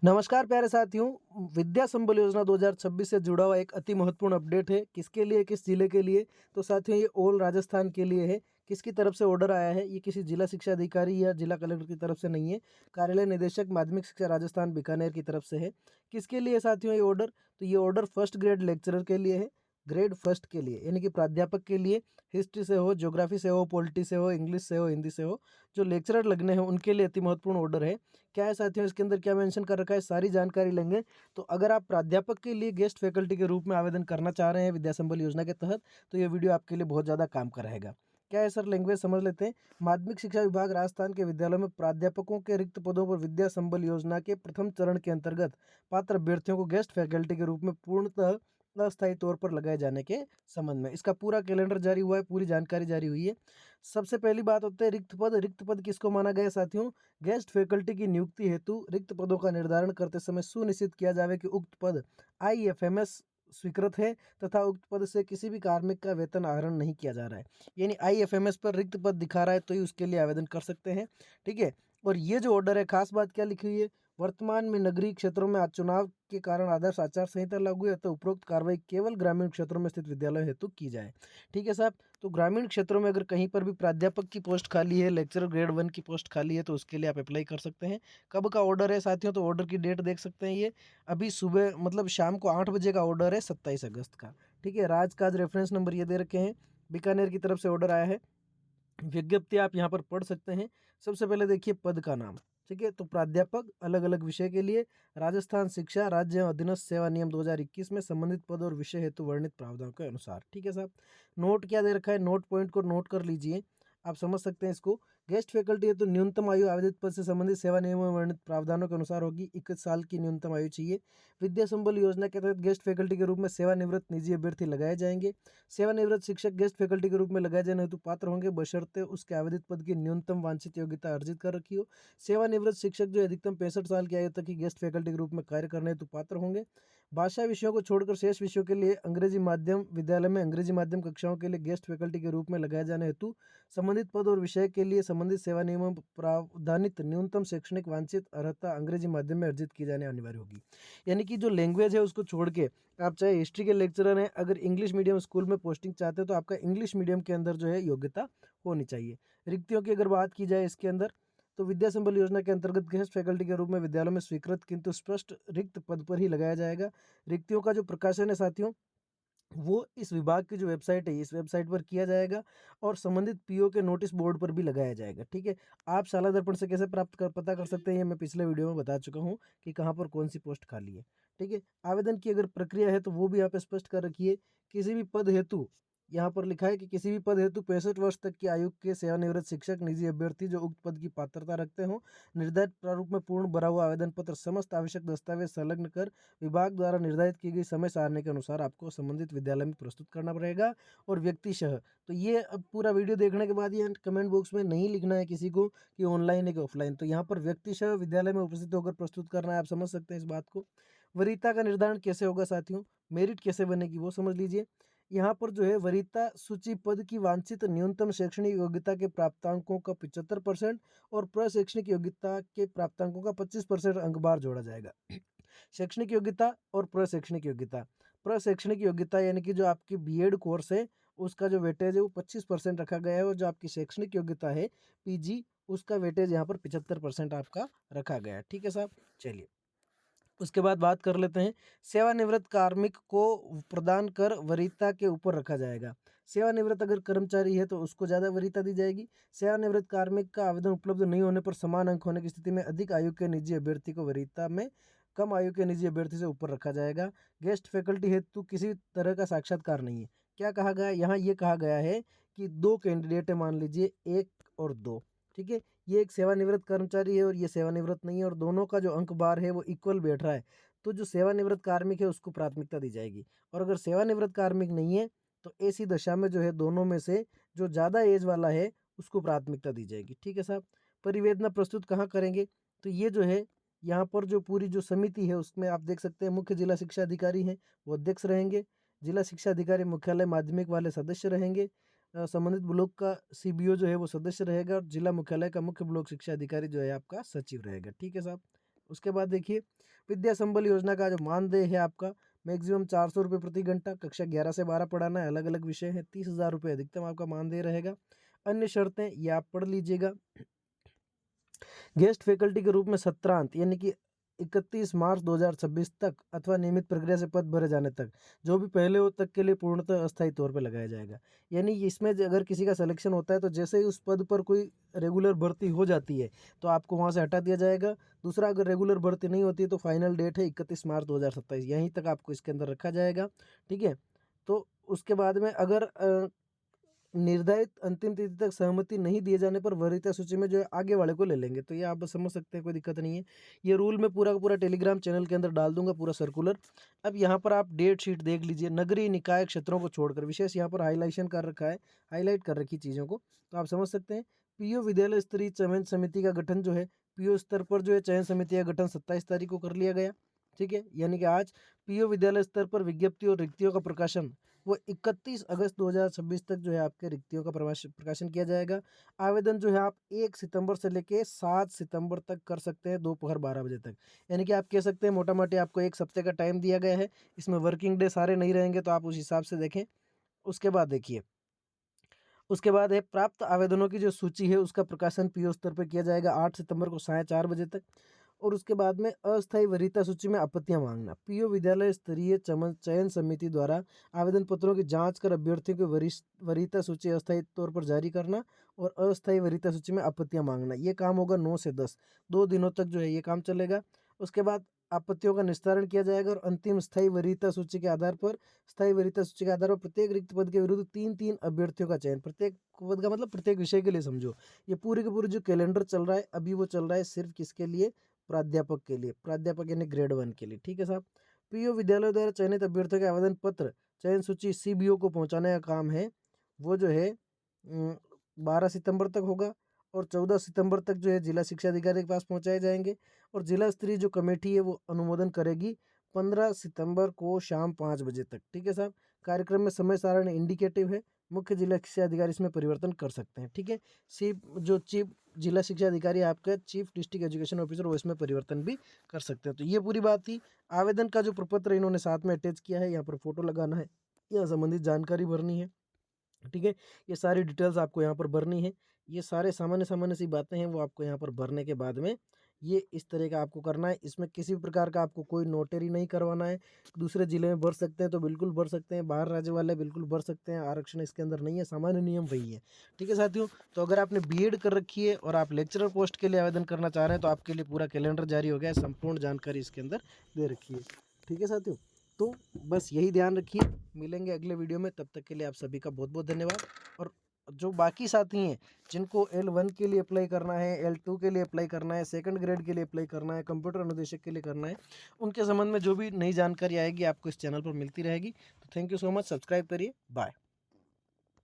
नमस्कार प्यारे साथियों। विद्या संबल योजना 2026 से जुड़ा हुआ एक अति महत्वपूर्ण अपडेट है। किसके लिए, किस जिले के लिए? तो साथियों ये ऑल राजस्थान के लिए है। किसकी तरफ से ऑर्डर आया है? ये किसी जिला शिक्षा अधिकारी या जिला कलेक्टर की तरफ से नहीं है। कार्यालय निदेशक माध्यमिक शिक्षा राजस्थान बीकानेर की तरफ से है। किसके लिए साथियों ये ऑर्डर? तो ये ऑर्डर फर्स्ट ग्रेड लेक्चरर के लिए है। ग्रेड फर्स्ट के लिए यानी कि प्राध्यापक के लिए, हिस्ट्री से हो, ज्योग्राफी से हो, पॉलिटी से हो, इंग्लिश से हो, हिंदी से हो, जो लेक्चरर लगने हैं उनके लिए अति महत्वपूर्ण ऑर्डर है। क्या है साथियों, इसके अंदर क्या मेंशन कर रखा है, सारी जानकारी लेंगे। तो अगर आप प्राध्यापक के लिए गेस्ट फैकल्टी के रूप में आवेदन करना चाह रहे हैं विद्या संबल योजना के तहत, तो ये वीडियो आपके लिए बहुत ज़्यादा काम का रहेगा। क्या है सर, लैंग्वेज समझ लेते हैं। माध्यमिक शिक्षा विभाग राजस्थान के विद्यालयों में प्राध्यापकों के रिक्त पदों पर विद्या संबल योजना के प्रथम चरण के अंतर्गत पात्र अभ्यर्थियों को गेस्ट फैकल्टी के रूप में पूर्णतः अस्थायी तौर पर लगाए जाने के संबंध में इसका पूरा कैलेंडर जारी हुआ है, पूरी जानकारी जारी हुई है। सबसे पहली बात होती है रिक्त पद। रिक्त पद किसको माना गया है साथियों? गेस्ट फैकल्टी की नियुक्ति हेतु रिक्त पदों का निर्धारण करते समय सुनिश्चित किया जाए कि उक्त पद IFMS स्वीकृत है तथा उक्त पद से किसी भी कार्मिक का वेतन आहरण नहीं किया जा रहा है। यानी IFMS पर रिक्त पद दिखा रहा है तो ही उसके लिए आवेदन कर सकते हैं। ठीक है। और ये जो ऑर्डर है, खास बात क्या लिखी हुई है? वर्तमान में नगरीय क्षेत्रों में आज चुनाव के कारण आदर्श आचार संहिता लागू है तो उपरोक्त कार्रवाई केवल ग्रामीण क्षेत्रों में स्थित विद्यालय हेतु की जाए। ठीक है साहब। तो ग्रामीण क्षेत्रों में अगर कहीं पर भी प्राध्यापक की पोस्ट खाली है, लेक्चरर ग्रेड 1 की पोस्ट खाली है, तो उसके लिए आप अप्लाई कर सकते हैं। कब का ऑर्डर है साथियों? तो ऑर्डर की डेट देख सकते हैं। ये अभी सुबह मतलब शाम को 8 बजे का ऑर्डर है, 27 अगस्त का। ठीक है। राजकाज रेफरेंस नंबर ये दे रखे हैं। बीकानेर की तरफ से ऑर्डर आया है। विज्ञप्ति आप यहाँ पर पढ़ सकते हैं। सबसे पहले देखिए पद का नाम। ठीक है। तो प्राध्यापक अलग अलग विषय के लिए राजस्थान शिक्षा राज्य अधीनस्थ सेवा नियम 2021 में संबंधित पद और विषय हेतु वर्णित प्रावधानों के अनुसार। ठीक है साहब। नोट क्या दे रखा है, नोट पॉइंट को नोट कर लीजिए, आप समझ सकते हैं इसको। गेस्ट फैकल्टी है तो न्यूनतम आयु आवेदित पद से संबंधित सेवा नियमों में वर्णित प्रावधानों के अनुसार होगी। 21 साल की न्यूनतम आयु चाहिए। विद्या संबल योजना के तहत गेस्ट फैकल्टी के रूप में सेवानिवृत्त निजी अभ्यर्थी लगाए जाएंगे। सेवानिवृत्त शिक्षक गेस्ट फैकल्टी के रूप में लगाए जाने हेतु पात्र होंगे बशर्ते उसके आवेदित पद की न्यूनतम वांछित योग्यता अर्जित कर रखी हो। सेवानिवृत्त शिक्षक जो अधिकतम 65 साल की आयु तक की गेस्ट फैकल्टी के रूप में कार्य करने हेतु पात्र होंगे। भाषा विषयों को छोड़कर शेष विषयों के लिए अंग्रेजी माध्यम विद्यालय में अंग्रेजी माध्यम कक्षाओं के लिए गेस्ट फैकल्टी के रूप में लगाए जाने हेतु संबंधित पद और विषय के लिए संबंधित सेवा नियमों में प्रावधानित न्यूनतम शैक्षणिक वांछित अर्हता अंग्रेजी माध्यम में अर्जित की जाने अनिवार्य होगी। यानी कि जो लैंग्वेज है उसको छोड़ के आप चाहे हिस्ट्री के लेक्चरर हैं, अगर इंग्लिश मीडियम स्कूल में पोस्टिंग चाहते हैं तो आपका इंग्लिश मीडियम के अंदर जो है योग्यता होनी चाहिए। रिक्तियों की अगर बात की जाए इसके अंदर, तो विद्या संबल योजना के अंतर्गत गेस्ट फैकल्टी के रूप में विद्यालयों में स्वीकृत किंतु स्पष्ट रिक्त पद पर ही लगाया जाएगा। रिक्तियों का जो प्रकाशन है साथियों, वो इस विभाग की जो वेबसाइट है इस वेबसाइट पर किया जाएगा और संबंधित PO के नोटिस बोर्ड पर भी लगाया जाएगा। ठीक है। आप शाला दर्पण से कैसे पता कर सकते हैं, ये मैं पिछले वीडियो में बता चुका हूँ कि कहाँ पर कौन सी पोस्ट खाली है। ठीक है। आवेदन की अगर प्रक्रिया है तो वो भी यहाँ पे स्पष्ट कर रखी है। किसी भी पद हेतु यहाँ पर लिखा है कि किसी भी पद हेतु 65 वर्ष तक की आयु के सेवानिवृत्त शिक्षक निजी अभ्यर्थी जो उक्त पद की पात्रता रखते हों निर्धारित प्रारूप में पूर्ण भरा हुआ आवेदन पत्र समस्त आवश्यक दस्तावेज संलग्न कर विभाग द्वारा निर्धारित की गई समय सारणी के अनुसार आपको संबंधित विद्यालय में प्रस्तुत करना पड़ेगा। और व्यक्तिशः तो ये अब पूरा वीडियो देखने के बाद ये कमेंट बॉक्स में नहीं लिखना है किसी को कि ऑनलाइन है कि ऑफलाइन, तो यहाँ पर व्यक्तिशः विद्यालय में उपस्थित होकर प्रस्तुत करना है। आप समझ सकते हैं इस बात को। वरीयता का निर्धारण कैसे होगा साथियों, मेरिट कैसे बनेगी वो समझ लीजिए। यहाँ पर जो है वरीयता सूची पद की वांछित न्यूनतम शैक्षणिक योग्यता के प्राप्तांकों का 75% और प्रशैक्षणिक योग्यता के प्राप्तांकों का 25% अंक बार जोड़ा जाएगा। शैक्षणिक योग्यता और प्रशैक्षणिक योग्यता। प्रशैक्षणिक योग्यता यानी कि जो आपकी BEd कोर्स है उसका जो वेटेज है वो 25% रखा गया है और जो आपकी शैक्षणिक योग्यता है PG उसका वेटेज यहाँ पर 75% आपका रखा गया है। ठीक है साहब। चलिए उसके बाद बात कर लेते हैं। सेवानिवृत्त कार्मिक को प्रदान कर वरीयता के ऊपर रखा जाएगा। सेवानिवृत्त अगर कर्मचारी है तो उसको ज़्यादा वरीयता दी जाएगी। सेवानिवृत्त कार्मिक का आवेदन उपलब्ध नहीं होने पर समान अंक होने की स्थिति में अधिक आयु के निजी अभ्यर्थी को वरीयता में कम आयु के निजी अभ्यर्थी से ऊपर रखा जाएगा। गेस्ट फैकल्टी हेतु किसी तरह का साक्षात्कार नहीं है। क्या कहा गया यहाँ, ये कहा गया है कि 2 कैंडिडेट है, मान लीजिए 1 और 2। ठीक है। ये एक सेवानिवृत्त कर्मचारी है और ये सेवानिवृत्त नहीं है और दोनों का जो अंक बार है वो इक्वल बैठ रहा है, तो जो सेवानिवृत्त कार्मिक है उसको प्राथमिकता दी जाएगी। और अगर सेवानिवृत्त कार्मिक नहीं है तो ऐसी दशा में जो है दोनों में से जो ज़्यादा एज वाला है उसको प्राथमिकता दी जाएगी। ठीक है साहब। परिवेदना प्रस्तुत कहाँ करेंगे, तो ये जो है यहाँ पर जो पूरी जो समिति है उसमें आप देख सकते हैं मुख्य जिला शिक्षा अधिकारी हैं वो अध्यक्ष रहेंगे। जिला शिक्षा अधिकारी मुख्यालय माध्यमिक वाले सदस्य रहेंगे। संबंधित ब्लॉक का CBO जो है वो सदस्य रहेगा और जिला मुख्यालय का मुख्य ब्लॉक शिक्षा अधिकारी जो है आपका सचिव रहेगा। ठीक है साहब। उसके बाद देखिए विद्या संबल योजना का जो मानदेय है आपका मैक्सिमम 400 रुपये प्रति घंटा, कक्षा 11 से 12 पढ़ाना है, अलग अलग विषय है, 30,000 रुपये अधिकतम आपका मानदेय रहेगा। अन्य शर्तें ये आप पढ़ लीजिएगा। गेस्ट फैकल्टी के रूप में सत्रांत यानी कि 31 मार्च 2026 तक अथवा नियमित प्रक्रिया से पद भरे जाने तक जो भी पहले हो तक के लिए पूर्णतः अस्थायी तौर पर लगाया जाएगा। यानी इसमें अगर किसी का सिलेक्शन होता है तो जैसे ही उस पद पर कोई रेगुलर भर्ती हो जाती है तो आपको वहाँ से हटा दिया जाएगा। दूसरा, अगर रेगुलर भर्ती नहीं होती है तो फाइनल डेट है 31 मार्च 2027, यहीं तक आपको इसके अंदर रखा जाएगा। ठीक है, तो उसके बाद में अगर निर्धारित अंतिम तिथि तक सहमति नहीं दिए जाने पर वरीयता सूची में जो है आगे वाले को ले लेंगे। तो ये आप समझ सकते हैं, कोई दिक्कत नहीं है। ये रूल मैं पूरा का पूरा टेलीग्राम चैनल के अंदर डाल दूंगा, पूरा सर्कुलर। अब यहाँ पर आप डेट शीट देख लीजिए। नगरीय निकाय क्षेत्रों को छोड़कर विशेष यहाँ पर हाईलाइशन कर रखा है, हाईलाइट कर रखी चीज़ों को, तो आप समझ सकते हैं। पीओ विद्यालय स्तरीय चयन समिति का गठन जो है पीओ स्तर पर जो है चयन समिति का गठन 27 तारीख को कर लिया गया। ठीक है, यानी कि आज पीओ विद्यालय स्तर पर विज्ञप्ति और रिक्तियों का प्रकाशन वो 31 अगस्त 2026 तक जो है आपके रिक्तियों का प्रकाशन किया जाएगा। आवेदन जो है आप 1 सितंबर से लेके 7 सितंबर तक कर सकते हैं, दोपहर 12 बजे तक। यानी कि आप कह सकते हैं मोटा मोटी आपको 1 हफ्ते का टाइम दिया गया है। इसमें वर्किंग डे सारे नहीं रहेंगे, तो आप उस हिसाब से देखें। उसके बाद देखिए, उसके बाद है प्राप्त आवेदनों की जो सूची है उसका प्रकाशन पीओ स्तर पर किया जाएगा 8 सितंबर को 4:30 बजे तक। और उसके बाद में अस्थायी वरीयता सूची में आपत्तियां मांगना। पीओ विद्यालय स्तरीय चयन समिति द्वारा आवेदन पत्रों की जांच कर अभ्यर्थियों की वरीयता सूची अस्थायी तौर पर जारी करना और अस्थायी वरीयता सूची में आपत्तियां मांगना। ये काम होगा 9 से 10, 2 दिनों तक जो है ये काम चलेगा। उसके बाद आपत्तियों का निस्तारण किया जाएगा और अंतिम स्थायी वरीयता सूची के आधार पर प्रत्येक रिक्त पद के विरुद्ध 3-3 अभ्यर्थियों का चयन। प्रत्येक पद का मतलब प्रत्येक विषय के लिए समझो। ये पूरे के पूरे जो कैलेंडर चल रहा है अभी वो चल रहा है सिर्फ किसके लिए? प्राध्यापक के लिए, प्राध्यापक यानी ग्रेड 1 के लिए। ठीक है साहब। पीओ विद्यालय द्वारा चयनित अभ्यर्थियों के आवेदन पत्र चयन सूची सीबीओ को पहुंचाने का काम है वो जो है 12 सितंबर तक होगा और 14 सितंबर तक जो है जिला शिक्षा अधिकारी के पास पहुंचाए जाएंगे और जिला स्तरीय जो कमेटी है वो अनुमोदन करेगी 15 सितंबर को शाम 5 बजे तक। ठीक है साहब। कार्यक्रम में समय सारणी इंडिकेटिव है, मुख्य जिला शिक्षा अधिकारी इसमें परिवर्तन कर सकते हैं। ठीक है, चीफ जिला शिक्षा अधिकारी आपका चीफ डिस्ट्रिक्ट एजुकेशन ऑफिसर वो इसमें परिवर्तन भी कर सकते हैं। तो ये पूरी बात थी। आवेदन का जो प्रपत्र इन्होंने साथ में अटैच किया है, यहाँ पर फोटो लगाना है, यहाँ संबंधित जानकारी भरनी है। ठीक है, ये सारी डिटेल्स आपको यहाँ पर भरनी है। ये सारे सामान्य सामान्य सी बातें हैं वो आपको यहाँ पर भरने के बाद में ये इस तरह का आपको करना है। इसमें किसी भी प्रकार का आपको कोई नोटरी नहीं करवाना है। दूसरे जिले में भर सकते हैं तो बिल्कुल भर सकते हैं, बाहर राज्य वाले बिल्कुल भर सकते हैं, आरक्षण इसके अंदर नहीं है, सामान्य नियम वही है। ठीक है साथियों, तो अगर आपने बीएड कर रखी है और आप लेक्चरर पोस्ट के लिए आवेदन करना चाह रहे हैं तो आपके लिए पूरा कैलेंडर जारी हो गया है, संपूर्ण जानकारी इसके अंदर दे रखी है। ठीक है साथियों, तो बस यही ध्यान रखिए। मिलेंगे अगले वीडियो में, तब तक के लिए आप सभी का बहुत बहुत धन्यवाद। और जो बाकी साथी हैं जिनको L1 के लिए अप्लाई करना है, L2 के लिए अप्लाई करना है, सेकंड ग्रेड के लिए अप्लाई करना है, कंप्यूटर अनुदेशक के लिए करना है, उनके संबंध में जो भी नई जानकारी आएगी आपको इस चैनल पर मिलती रहेगी। तो thank you so much, subscribe करिए, बाय।